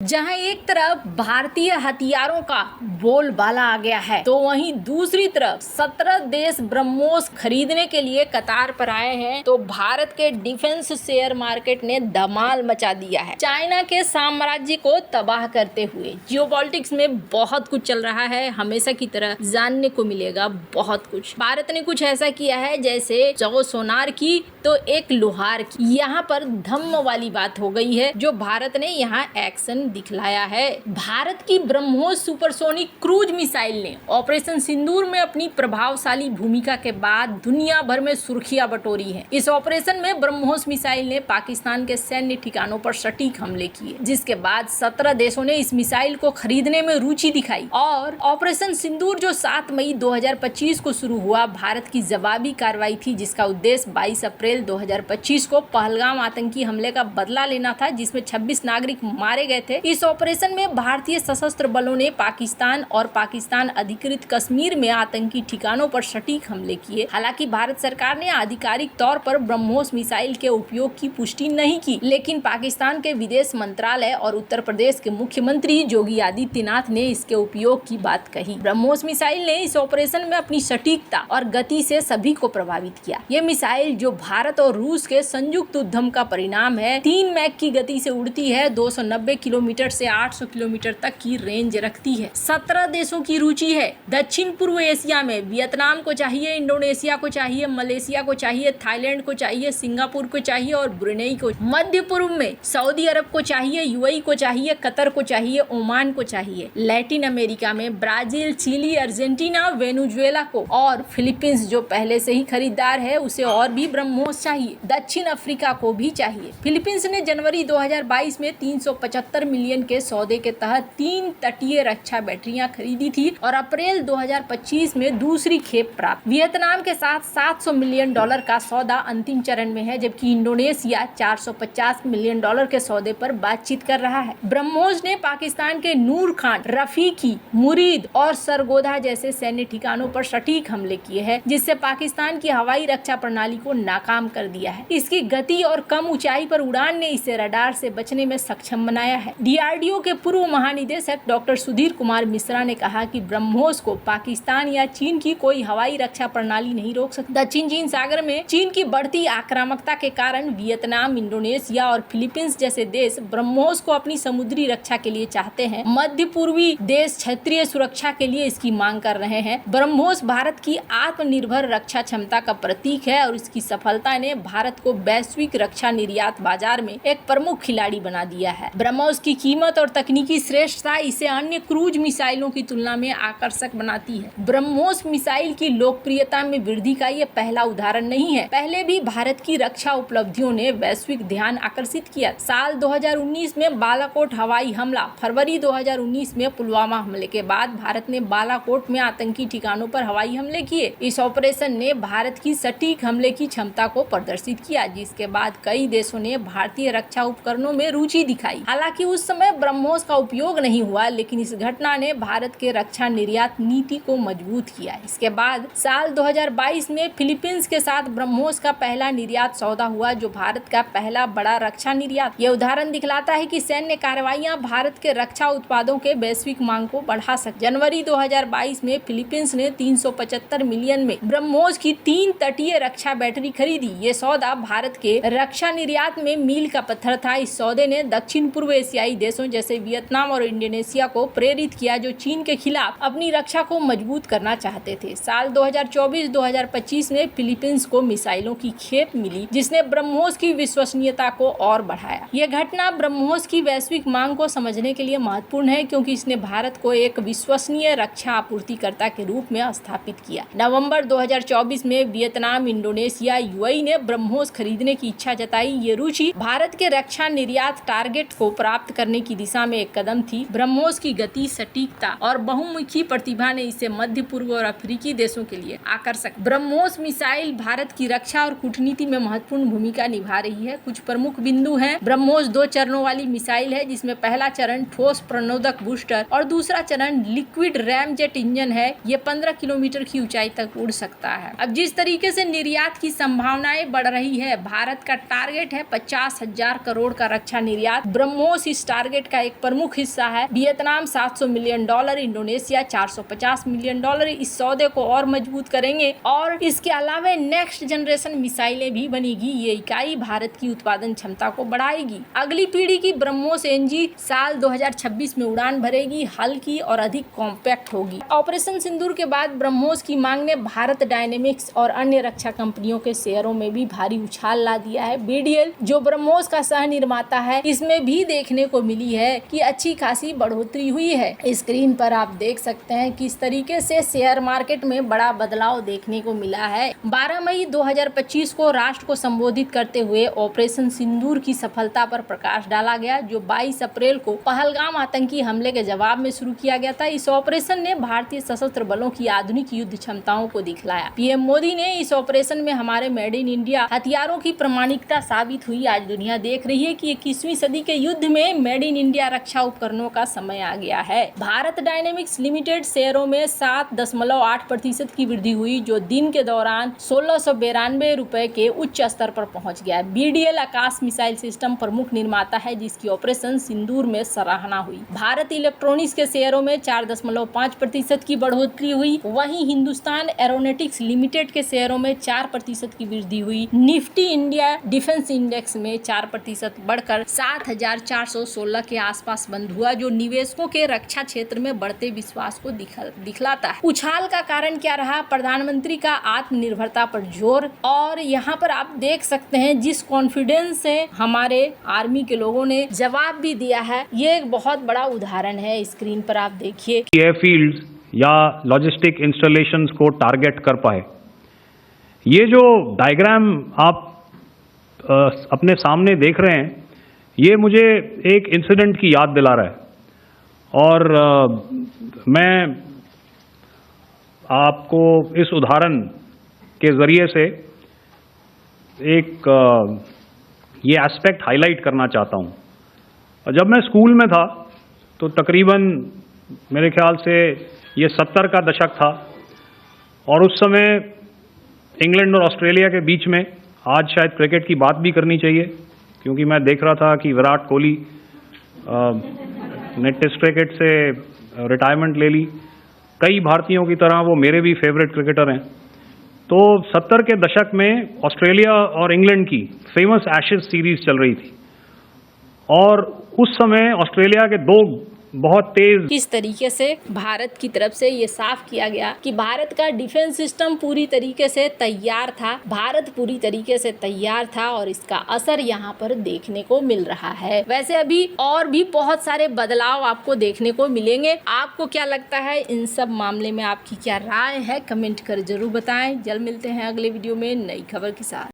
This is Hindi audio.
जहां एक तरफ भारतीय हथियारों का बोलबाला आ गया है, तो वहीं दूसरी तरफ 17 देश ब्रह्मोस खरीदने के लिए कतार पर आए हैं। तो भारत के डिफेंस शेयर मार्केट ने धमाल मचा दिया है, चाइना के साम्राज्य को तबाह करते हुए। जियोपॉलिटिक्स में बहुत कुछ चल रहा है, हमेशा की तरह जानने को मिलेगा बहुत कुछ। भारत ने कुछ ऐसा किया है जैसे 100 सोनार की तो एक लोहार की। यहाँ पर धम्म वाली बात हो गई है, जो भारत ने यहाँ एक्शन दिखलाया है। भारत की ब्रह्मोस सुपरसोनिक क्रूज मिसाइल ने ऑपरेशन सिंदूर में अपनी प्रभावशाली भूमिका के बाद दुनिया भर में सुर्खियां बटोरी हैं। इस ऑपरेशन में ब्रह्मोस मिसाइल ने पाकिस्तान के सैन्य ठिकानों पर सटीक हमले किए, जिसके बाद 17 देशों ने इस मिसाइल को खरीदने में रुचि दिखाई। और ऑपरेशन सिंदूर जो 7 मई 2025 को शुरू हुआ, भारत की जवाबी कार्रवाई थी, जिसका उद्देश्य 22 अप्रैल 2025 को पहलगाम आतंकी हमले का बदला लेना था, जिसमें 26 नागरिक मारे गए थे। इस ऑपरेशन में भारतीय सशस्त्र बलों ने पाकिस्तान और पाकिस्तान अधिकृत कश्मीर में आतंकी ठिकानों पर सटीक हमले किए। हालांकि भारत सरकार ने आधिकारिक तौर पर ब्रह्मोस मिसाइल के उपयोग की पुष्टि नहीं की, लेकिन पाकिस्तान के विदेश मंत्रालय और उत्तर प्रदेश के मुख्यमंत्री योगी आदित्यनाथ ने इसके उपयोग की बात कही। ब्रह्मोस मिसाइल ने इस ऑपरेशन में अपनी सटीकता और गति से सभी को प्रभावित किया। ये मिसाइल, जो भारत और रूस के संयुक्त उद्यम का परिणाम है, 3 मैक की गति से उड़ती है, 290 किलोमीटर से 800 किलोमीटर तक की रेंज रखती है। 17 देशों की रुचि है। दक्षिण पूर्व एशिया में वियतनाम को चाहिए, इंडोनेशिया को चाहिए, मलेशिया को चाहिए, थाईलैंड को चाहिए, सिंगापुर को चाहिए और ब्रुनेई को। मध्य पूर्व में सऊदी अरब को चाहिए, यूएई को चाहिए, कतर को चाहिए, ओमान को चाहिए। लैटिन अमेरिका में ब्राजील, चिली, अर्जेंटीना, वेनेजुएला को और फिलीपींस, जो पहले से ही खरीदार है, उसे और भी ब्रह्मोस चाहिए। दक्षिण अफ्रीका को भी चाहिए। फिलीपींस ने जनवरी 2022 में 375 मिलियन के सौदे के तहत 3 तटीय रक्षा बैटरियां खरीदी थी और अप्रैल 2025 में दूसरी खेप प्राप्त। वियतनाम के साथ $700 मिलियन का सौदा अंतिम चरण में है, जबकि इंडोनेशिया $450 मिलियन के सौदे पर बातचीत कर रहा है। ब्रह्मोस ने पाकिस्तान के नूर खान, रफीकी, मुरीद और सरगोधा जैसे सैन्य ठिकानों पर सटीक हमले किए हैं, जिससे पाकिस्तान की हवाई रक्षा प्रणाली को नाकाम कर दिया है। इसकी गति और कम ऊंचाई पर उड़ान ने इसे रडार से बचने में सक्षम बनाया है। डीआरडीओ के पूर्व महानिदेशक डॉक्टर सुधीर कुमार मिश्रा ने कहा कि ब्रह्मोस को पाकिस्तान या चीन की कोई हवाई रक्षा प्रणाली नहीं रोक सकती। दक्षिण चीन सागर में चीन की बढ़ती आक्रामकता के कारण वियतनाम, इंडोनेशिया और फिलीपींस जैसे देश ब्रह्मोस को अपनी समुद्री रक्षा के लिए चाहते हैं। मध्य पूर्वी देश क्षेत्रीय सुरक्षा के लिए इसकी मांग कर रहे हैं। ब्रह्मोस भारत की आत्मनिर्भर रक्षा क्षमता का प्रतीक है और इसकी सफलता ने भारत को वैश्विक रक्षा निर्यात बाजार में एक प्रमुख खिलाड़ी बना दिया है। ब्रह्मोस की कीमत और तकनीकी श्रेष्ठता इसे अन्य क्रूज मिसाइलों की तुलना में आकर्षक बनाती है। ब्रह्मोस मिसाइल की लोकप्रियता में वृद्धि का ये पहला उदाहरण नहीं है। पहले भी भारत की रक्षा उपलब्धियों ने वैश्विक ध्यान आकर्षित किया। साल 2019 में बालाकोट हवाई हमला, फरवरी 2019 में पुलवामा हमले के बाद भारत ने बालाकोट में आतंकी ठिकानों पर हवाई हमले किए। इस ऑपरेशन ने भारत की सटीक हमले की क्षमता को प्रदर्शित किया, जिसके बाद कई देशों ने भारतीय रक्षा उपकरणों में रुचि दिखाई। हालांकि उस समय ब्रह्मोस का उपयोग नहीं हुआ, लेकिन इस घटना ने भारत के रक्षा निर्यात नीति को मजबूत किया। इसके बाद साल 2022 में फिलीपींस के साथ ब्रह्मोस का पहला निर्यात सौदा हुआ, जो भारत का पहला बड़ा रक्षा निर्यात। यह उदाहरण दिखलाता है कि सैन्य कार्रवाइयां भारत के रक्षा उत्पादों के वैश्विक मांग को बढ़ा सकती। जनवरी 2022 में फिलीपींस ने 375 मिलियन में ब्रह्मोस की 3 तटीय रक्षा बैटरी खरीदी। ये सौदा भारत के रक्षा निर्यात में मील का पत्थर था। इस सौदे ने दक्षिण पूर्व एशियाई देशों जैसे वियतनाम और इंडोनेशिया को प्रेरित किया, जो चीन के खिलाफ अपनी रक्षा को मजबूत करना चाहते थे। साल 2024-2025 में फिलीपींस को मिसाइलों की खेप मिली, जिसने ब्रह्मोस की विश्वसनीयता को और बढ़ाया। यह घटना ब्रह्मोस की वैश्विक मांग को समझने के लिए महत्वपूर्ण है, क्योंकि इसने भारत को एक विश्वसनीय रक्षा आपूर्तिकर्ता के रूप में स्थापित किया। नवंबर 2024 में वियतनाम, इंडोनेशिया, यूएई ने ब्रह्मोस खरीदने की इच्छा जताई। ये रुचि भारत के रक्षा निर्यात टारगेट को प्राप्त करने की दिशा में एक कदम थी। ब्रह्मोस की गति, सटीकता और बहुमुखी प्रतिभा ने इसे मध्य पूर्व और अफ्रीकी देशों के लिए आकर्षक। ब्रह्मोस मिसाइल भारत की रक्षा और कूटनीति में महत्वपूर्ण भूमिका निभा रही है। कुछ प्रमुख बिंदु हैं। ब्रह्मोस 2 चरणों वाली मिसाइल है, जिसमें पहला चरण ठोस प्रणोदक बूस्टर और दूसरा चरण लिक्विड रैमजेट इंजन है। ये 15 किलोमीटर की ऊंचाई तक उड़ सकता है। अब जिस तरीके से निर्यात की संभावनाएं बढ़ रही है, भारत का टारगेट है 50,000 करोड़ का रक्षा निर्यात। ब्रह्मोस इस टारगेट का एक प्रमुख हिस्सा है। वियतनाम $700 मिलियन, इंडोनेशिया $450 मिलियन इस सौदे को और मजबूत करेंगे और इसके अलावा नेक्स्ट जनरेशन मिसाइलें भी बनेगी। ये इकाई भारत की उत्पादन क्षमता को बढ़ाएगी। अगली पीढ़ी की ब्रह्मोस एनजी साल 2026 में उड़ान भरेगी, हल्की और अधिक कॉम्पैक्ट होगी। ऑपरेशन सिंदूर के बाद ब्रह्मोस की मांग ने भारत डायनेमिक्स और अन्य रक्षा कंपनियों के शेयरों में भी भारी उछाल ला दिया है। बीडीएल जो ब्रह्मोस का सह निर्माता है, इसमें भी देखने को मिली है कि अच्छी खासी बढ़ोतरी हुई है। स्क्रीन पर आप देख सकते हैं किस तरीके से शेयर मार्केट में बड़ा बदलाव देखने को मिला है। 12 मई 2025 को राष्ट्र को संबोधित करते हुए ऑपरेशन सिंदूर की सफलता पर प्रकाश डाला गया, जो 22 अप्रैल को पहलगाम आतंकी हमले के जवाब में शुरू किया गया था। इस ऑपरेशन ने भारतीय सशस्त्र बलों की आधुनिक युद्ध क्षमताओं को दिखलाया। पीएम मोदी ने इस ऑपरेशन में हमारे मेड इन इंडिया हथियारों की प्रामाणिकता साबित हुई। आज दुनिया देख रही है कि 21वीं सदी के युद्ध में मेड इन इंडिया रक्षा उपकरणों का समय आ गया है। भारत डायनेमिक्स लिमिटेड शेयरों में 7.8% की वृद्धि हुई, जो दिन के दौरान 1692 रुपए के उच्च स्तर पर पहुंच गया। बीडीएल आकाश मिसाइल सिस्टम प्रमुख निर्माता है, जिसकी ऑपरेशन सिंदूर में सराहना हुई। भारत इलेक्ट्रॉनिक्स के शेयरों में 4.5% की बढ़ोतरी हुई। वहीं हिंदुस्तान एरोनॉटिक्स लिमिटेड के शेयरों में 4% की वृद्धि हुई। निफ्टी इंडिया डिफेंस इंडेक्स में 4% बढ़कर 7,416 के आसपास बंद हुआ, जो निवेशकों के रक्षा क्षेत्र में बढ़ते विश्वास को दिखलाता है। उछाल का कारण क्या रहा? प्रधानमंत्री का आत्मनिर्भरता पर जोर, और यहाँ पर आप देख सकते हैं जिस कॉन्फिडेंस से हमारे आर्मी के लोगों ने जवाब भी दिया है, ये एक बहुत बड़ा उदाहरण है। स्क्रीन पर आप देखिए। एयरफील्ड या लॉजिस्टिक इंस्टॉलेशंस को टारगेट कर पाए। ये जो डायग्राम आप अपने सामने देख रहे हैं, ये मुझे एक इंसिडेंट की याद दिला रहा है, और मैं आपको इस उदाहरण के ज़रिए से एक ये एस्पेक्ट हाईलाइट करना चाहता हूँ। जब मैं स्कूल में था तो तकरीबन मेरे ख्याल से ये 70 का दशक था, और उस समय इंग्लैंड और ऑस्ट्रेलिया के बीच में, आज शायद क्रिकेट की बात भी करनी चाहिए, क्योंकि मैं देख रहा था कि विराट कोहली ने टेस्ट क्रिकेट से रिटायरमेंट ले ली। कई भारतीयों की तरह वो मेरे भी फेवरेट क्रिकेटर हैं। तो 70 के दशक में ऑस्ट्रेलिया और इंग्लैंड की फेमस एशेज सीरीज चल रही थी, और उस समय ऑस्ट्रेलिया के दो बहुत तेज। किस तरीके से भारत की तरफ से ये साफ किया गया कि भारत का डिफेंस सिस्टम पूरी तरीके से तैयार था, भारत पूरी तरीके से तैयार था, और इसका असर यहाँ पर देखने को मिल रहा है। वैसे अभी और भी बहुत सारे बदलाव आपको देखने को मिलेंगे। आपको क्या लगता है इन सब मामले में? आपकी क्या राय है? कमेंट कर जरूर बताएं। जल्द मिलते हैं अगले वीडियो में नई खबर के साथ।